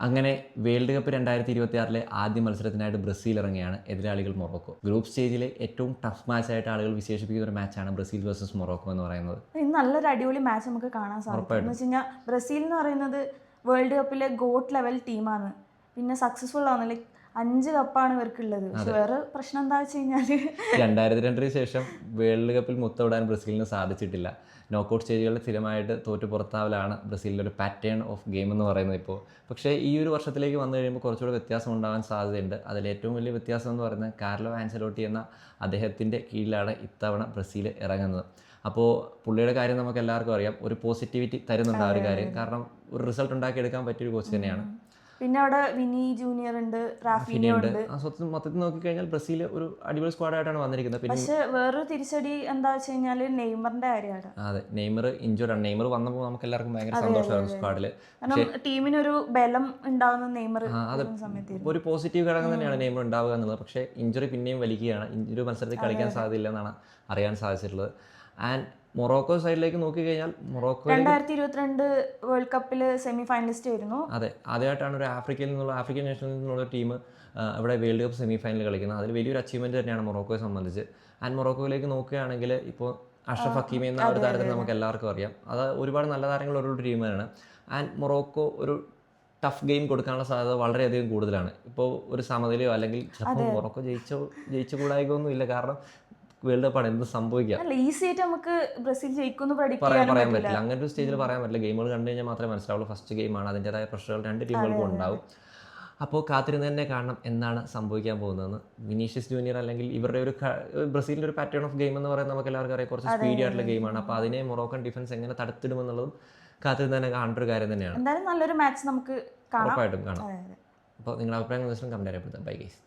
അങ്ങനെ world cup 2026 ആദ്യ മത്സരത്തിനായിട്ട് Brazil ഇറങ്ങിയാണ്. എതിരാളികൾ മൊറോക്കോ. ഗ്രൂപ്പ് സ്റ്റേജിലെ ഏറ്റവും ടഫ് മാച്ചായിട്ട് ആളുകൾ വിശേഷിപ്പിക്കുന്ന ഒരു മാച്ചാണ് ബ്രസീൽ വേഴ്സസ് മൊറോക്കോ എന്ന് പറയുന്നത്. ഇന്ന് നല്ലൊരു അടിപൊളി മാച്ച് നമുക്ക് കാണാൻ സാധിക്കും. എന്ന് വെച്ച് കഴിഞ്ഞാൽ ബ്രസീൽ എന്ന് പറയുന്നത് വേൾഡ് കപ്പിലെ ഗോട്ട് ലെവൽ ടീമാണ്. പിന്നെ സക്സസ്ഫുൾ ആണ്. ലൈക്ക് 5 കപ്പാണ് ഇവർക്കുള്ളത്. പക്ഷെ വേറെ പ്രശ്നം എന്താ വെച്ച് കഴിഞ്ഞാൽ 2002 ശേഷം വേൾഡ് കപ്പിൽ മുത്തമിടാൻ ബ്രസീലിന് സാധിച്ചിട്ടില്ല. നോക്കൗട്ട് സ്റ്റേജുകളിൽ സ്ഥിരമായിട്ട് തോറ്റു പുറത്താവലാണ് ബ്രസീലിൻ്റെ ഒരു പാറ്റേൺ ഓഫ് ഗെയിം എന്ന് പറയുന്നത് ഇപ്പോൾ. പക്ഷേ ഈ ഒരു വർഷത്തിലേക്ക് വന്നു കഴിയുമ്പോൾ കുറച്ചുകൂടെ വ്യത്യാസം ഉണ്ടാകാൻ സാധ്യതയുണ്ട്. അതിലേറ്റവും വലിയ വ്യത്യാസം എന്ന് പറയുന്നത് കാർലോ ആൻസലോട്ടി എന്ന അദ്ദേഹത്തിൻ്റെ കീഴിലാണ് ഇത്തവണ ബ്രസീൽ ഇറങ്ങുന്നത്. അപ്പോൾ പുള്ളിയുടെ കാര്യം നമുക്ക് എല്ലാവർക്കും അറിയാം, ഒരു പോസിറ്റിവിറ്റി തരുന്നുണ്ട് ആ ഒരു കാര്യം. കാരണം ഒരു റിസൾട്ട് ഉണ്ടാക്കിയെടുക്കാൻ പറ്റിയൊരു കോച്ച് തന്നെയാണ്. പിന്നെ അവിടെ വിനി ജൂനിയർ ഉണ്ട്, റാഫിനിയ ഉണ്ട്. മൊത്തത്തിൽ നോക്കിക്കഴിഞ്ഞാൽ ബ്രസീൽ ഒരു അടിപൊളി സ്ക്വാഡായിട്ടാണ് വന്നിരിക്കുന്നത്. പക്ഷേ വേറൊരു തിരിച്ചടി എന്താ വെച്ച് കഴിഞ്ഞാൽ നെയ്മറിന്റെ കാര്യമാണ്. അതെ, നെയ്മർ ഇഞ്ചുർഡ് ആണ്. നെയ്മർ വന്നപ്പോൾ നമുക്ക് എല്ലാവർക്കും ഭയങ്കര സന്തോഷമായിരുന്നു സ്ക്വാഡിൽ. കാരണം ടീമിനൊരു ബലം ഉണ്ടാകുന്ന നെയ്മർ സമയത്ത് ഒരു പോസിറ്റീവ് ഘടകം തന്നെയാണ് നെയ്മർ ഉണ്ടാവുക എന്നുള്ളത്. പക്ഷേ ഇഞ്ചുറി പിന്നെയും വലിക്കുകയാണ്. ഇഞ്ചുറി മത്സരത്തിൽ കളിക്കാൻ സാധ്യതയില്ല എന്നാണ് അറിയാൻ സാധിച്ചിട്ടുള്ളത്. ആൻഡ് മൊറോക്കോ സൈഡിലേക്ക് നോക്കിക്കഴിഞ്ഞാൽ മൊറോക്കോ 2022 വേൾഡ് കപ്പിൽ സെമി ഫൈനലിസ്റ്റ് ആയിരുന്നു. അതെ, ആദ്യമായിട്ടാണ് ഒരു ആഫ്രിക്കൻ നേഷനിൽ നിന്നുള്ള ടീം ഇവിടെ വേൾഡ് കപ്പ് സെമി ഫൈനൽ കളിക്കുന്നത്. അതിൽ വലിയൊരു അച്ചീവ്മെൻറ്റ് തന്നെയാണ് മൊറോക്കോയെ സംബന്ധിച്ച്. ആൻഡ് മൊറോക്കോയിലേക്ക് നോക്കുകയാണെങ്കിൽ ഇപ്പോൾ അഷ്റഫ് ഹക്കീമി എന്ന ഒരു താരത്തിന് നമുക്ക് എല്ലാവർക്കും അറിയാം. അത് ഒരുപാട് നല്ല താരങ്ങളുള്ള ഒരു ടീമാണ്. ആൻഡ് മൊറോക്കോ ഒരു ടഫ് ഗെയിം കൊടുക്കാനുള്ള സാധ്യത വളരെയധികം കൂടുതലാണ്. ഇപ്പോൾ ഒരു സമനിലയോ അല്ലെങ്കിൽ ചിലപ്പോൾ മൊറോക്കോ ജയിച്ചുകൂടായികയൊന്നും ഇല്ല. കാരണം വേൾഡ് കപ്പാണ്, എന്ത് സംഭവിക്കാം, ഈസി ആയിട്ട് നമുക്ക് ബ്രസീൽ ജയിക്കുമെന്ന് പറയാൻ പറ്റില്ല. അങ്ങനെ ഒരു സ്റ്റേജിൽ പറയാൻ പറ്റില്ല. ഗെയിമുകൾ കണ്ടു കഴിഞ്ഞാൽ മാത്രമേ മനസ്സിലാവുള്ളൂ. ഫസ്റ്റ് ഗെയിമാണ്, അതിൻ്റെതായ പ്രഷറുകൾ രണ്ട് ടീമുകൾക്കും ഉണ്ടാവും. അപ്പോൾ കാത്തിരുന്ന് തന്നെ കാണണം എന്താണ് സംഭവിക്കാൻ പോകുന്നതെന്ന്. വിനീഷ്യസ് ജൂനിയർ അല്ലെങ്കിൽ ഇവരുടെ ഒരു ബ്രസീലിൻ്റെ ഒരു പാറ്റേൺ ഓഫ് ഗെയിം എന്ന് പറയുന്നത് നമുക്ക് എല്ലാവർക്കും അറിയാം, കുറച്ച് സ്പീഡി ആയിട്ടുള്ള ഗെയിമാണ്. അപ്പോൾ അതിനെ മൊറോക്കൻ ഡിഫൻസ് എങ്ങനെ തടുത്തിടുമെന്നുള്ളതും കാത്തിരുന്ന് തന്നെ കാണേണ്ട ഒരു കാര്യം തന്നെയാണ്. എന്തായാലും നല്ലൊരു മാച്ച് നമുക്ക് ഉറപ്പായിട്ടും കാണാം. അപ്പോൾ നിങ്ങളുടെ അഭിപ്രായങ്ങൾ കമന്റ് അറിയപ്പെടുത്താം. Bye guys.